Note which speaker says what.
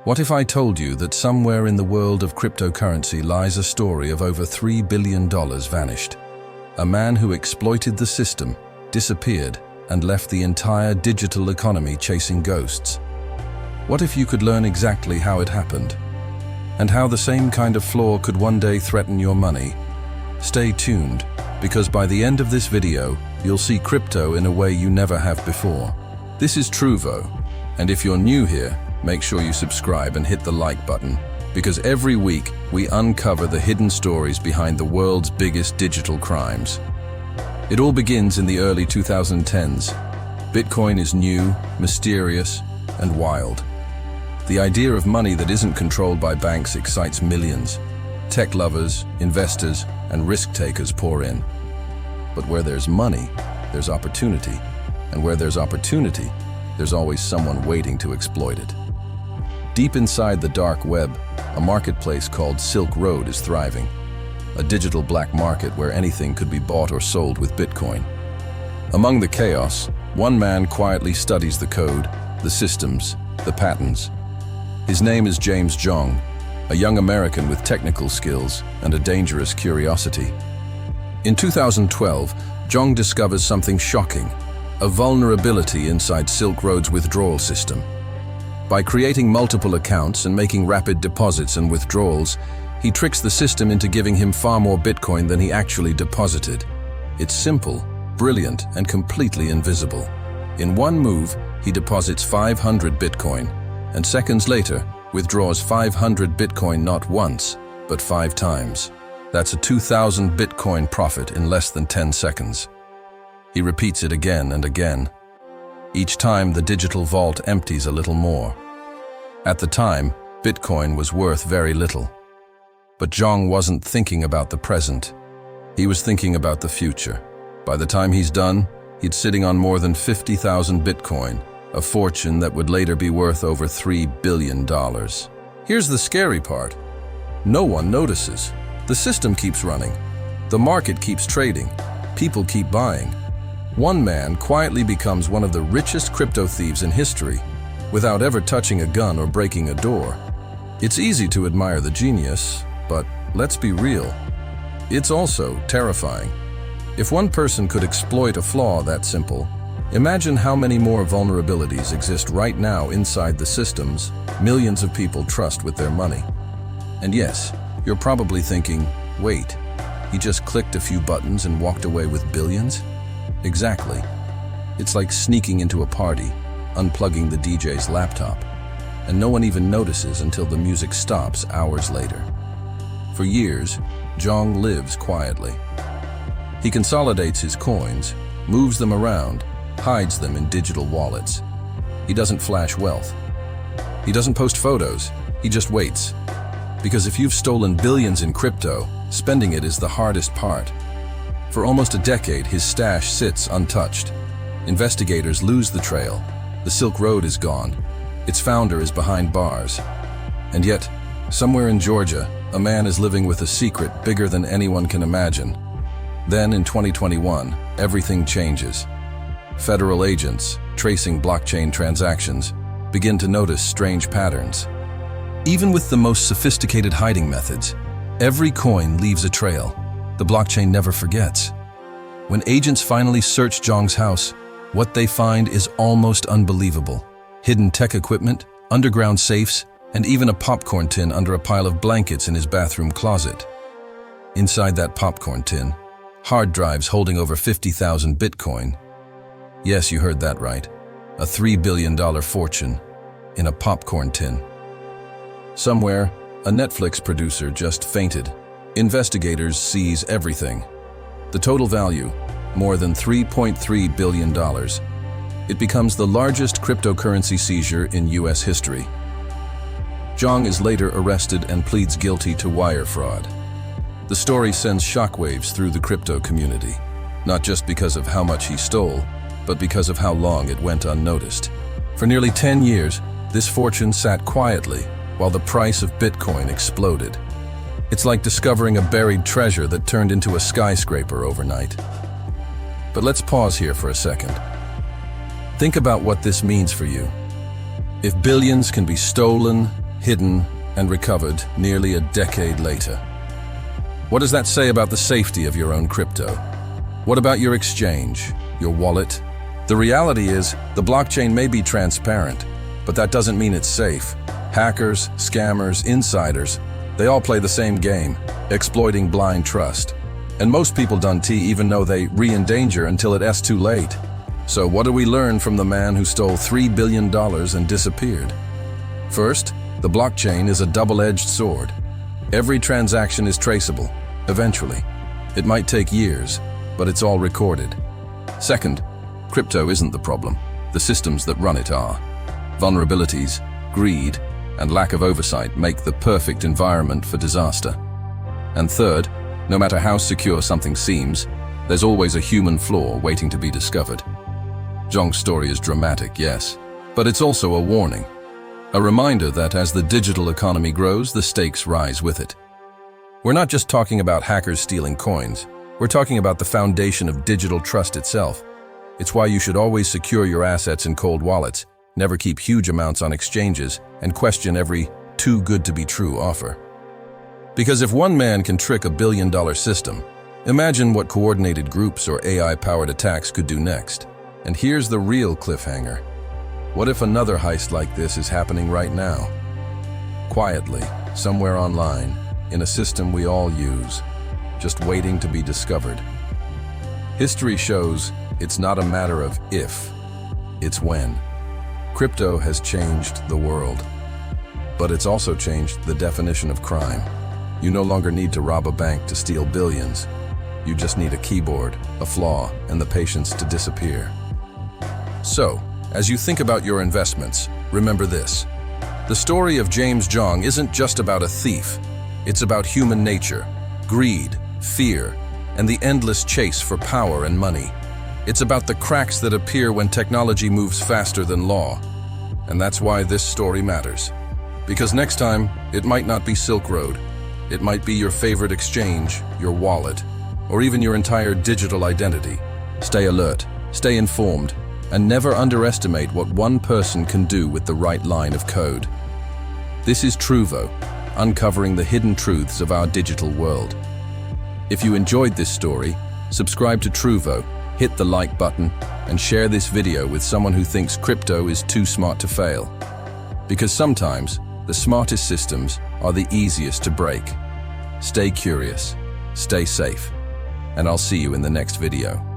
Speaker 1: What if I told you that somewhere in the world of cryptocurrency lies a story of over $3 billion vanished? A man who exploited the system, disappeared, and left the entire digital economy chasing ghosts. What if you could learn exactly how it happened? And how the same kind of flaw could one day threaten your money? Stay tuned, because by the end of this video, you'll see crypto in a way you never have before. This is Truvo, and if you're new here, make sure you subscribe and hit the like button, because every week we uncover the hidden stories behind the world's biggest digital crimes. It all begins in the early 2010s. Bitcoin is new, mysterious, and wild. The idea of money that isn't controlled by banks excites millions. Tech lovers, investors, and risk-takers pour in. But where there's money, there's opportunity. And where there's opportunity, there's always someone waiting to exploit it. Deep inside the dark web, a marketplace called Silk Road is thriving. A digital black market where anything could be bought or sold with Bitcoin. Among the chaos, one man quietly studies the code, the systems, the patterns. His name is James Zhong, a young American with technical skills and a dangerous curiosity. In 2012, Zhong discovers something shocking, a vulnerability inside Silk Road's withdrawal system. By creating multiple accounts and making rapid deposits and withdrawals, he tricks the system into giving him far more Bitcoin than he actually deposited. It's simple, brilliant, and completely invisible. In one move, he deposits 500 Bitcoin, and seconds later, withdraws 500 Bitcoin not once, but 5 times. That's a 2,000 Bitcoin profit in less than 10 seconds. He repeats it again and again. Each time, the digital vault empties a little more. At the time, Bitcoin was worth very little. But Zhong wasn't thinking about the present. He was thinking about the future. By the time he's done, he's sitting on more than 50,000 Bitcoin, a fortune that would later be worth over $3 billion. Here's the scary part. No one notices. The system keeps running. The market keeps trading. People keep buying. One man quietly becomes one of the richest crypto thieves in history, without ever touching a gun or breaking a door. It's easy to admire the genius, but let's be real. It's also terrifying. If one person could exploit a flaw that simple, imagine how many more vulnerabilities exist right now inside the systems millions of people trust with their money. And yes, you're probably thinking, wait, he just clicked a few buttons and walked away with billions? Exactly. It's like sneaking into a party, unplugging the DJ's laptop, and no one even notices until the music stops hours later. For years, Zhong lives quietly. He consolidates his coins, moves them around, hides them in digital wallets. He doesn't flash wealth. He doesn't post photos. He just waits. Because if you've stolen billions in crypto, spending it is the hardest part. For almost a decade, his stash sits untouched. Investigators lose the trail. The Silk Road is gone. Its founder is behind bars. And yet, somewhere in Georgia, a man is living with a secret bigger than anyone can imagine. Then, in 2021, everything changes. Federal agents, tracing blockchain transactions, begin to notice strange patterns. Even with the most sophisticated hiding methods, every coin leaves a trail. The blockchain never forgets. When agents finally search Zhong's house, what they find is almost unbelievable. Hidden tech equipment, underground safes, and even a popcorn tin under a pile of blankets in his bathroom closet. Inside that popcorn tin, hard drives holding over 50,000 Bitcoin. Yes, you heard that right. A $3 billion fortune in a popcorn tin. Somewhere, a Netflix producer just fainted. Investigators seize everything. The total value, more than $3.3 billion. It becomes the largest cryptocurrency seizure in US history. Zhong is later arrested and pleads guilty to wire fraud. The story sends shockwaves through the crypto community, not just because of how much he stole, but because of how long it went unnoticed. For nearly 10 years, this fortune sat quietly while the price of Bitcoin exploded. It's like discovering a buried treasure that turned into a skyscraper overnight. But let's pause here for a second. Think about what this means for you. If billions can be stolen, hidden, and recovered nearly a decade later. What does that say about the safety of your own crypto? What about your exchange, your wallet? The reality is, the blockchain may be transparent, but that doesn't mean it's safe. Hackers, scammers, insiders, they all play the same game, exploiting blind trust. And most people don't even know they in danger until it's too late. So what do we learn from the man who stole $3 billion and disappeared? First, the blockchain is a double-edged sword. Every transaction is traceable, eventually. It might take years, but it's all recorded. Second, crypto isn't the problem. The systems that run it are. Vulnerabilities, greed, and lack of oversight make the perfect environment for disaster. And third, no matter how secure something seems, there's always a human flaw waiting to be discovered. Zhong's story is dramatic, yes, but it's also a warning. A reminder that as the digital economy grows, the stakes rise with it. We're not just talking about hackers stealing coins. We're talking about the foundation of digital trust itself. It's why you should always secure your assets in cold wallets, never keep huge amounts on exchanges, and question every too good to be true offer. Because if one man can trick $1 billion system, imagine what coordinated groups or AI-powered attacks could do next. And here's the real cliffhanger. What if another heist like this is happening right now? Quietly, somewhere online, in a system we all use, just waiting to be discovered. History shows it's not a matter of if, it's when. Crypto has changed the world, but it's also changed the definition of crime. You no longer need to rob a bank to steal billions. You just need a keyboard, a flaw, and the patience to disappear. So, as you think about your investments, remember this. The story of James Zhong isn't just about a thief. It's about human nature, greed, fear, and the endless chase for power and money. It's about the cracks that appear when technology moves faster than law. And that's why this story matters. Because next time, it might not be Silk Road. It might be your favorite exchange, your wallet, or even your entire digital identity. Stay alert, stay informed, and never underestimate what one person can do with the right line of code. This is Truvo, uncovering the hidden truths of our digital world. If you enjoyed this story, subscribe to Truvo, hit the like button, and share this video with someone who thinks crypto is too smart to fail. Because sometimes, the smartest systems are the easiest to break. Stay curious, stay safe, and I'll see you in the next video.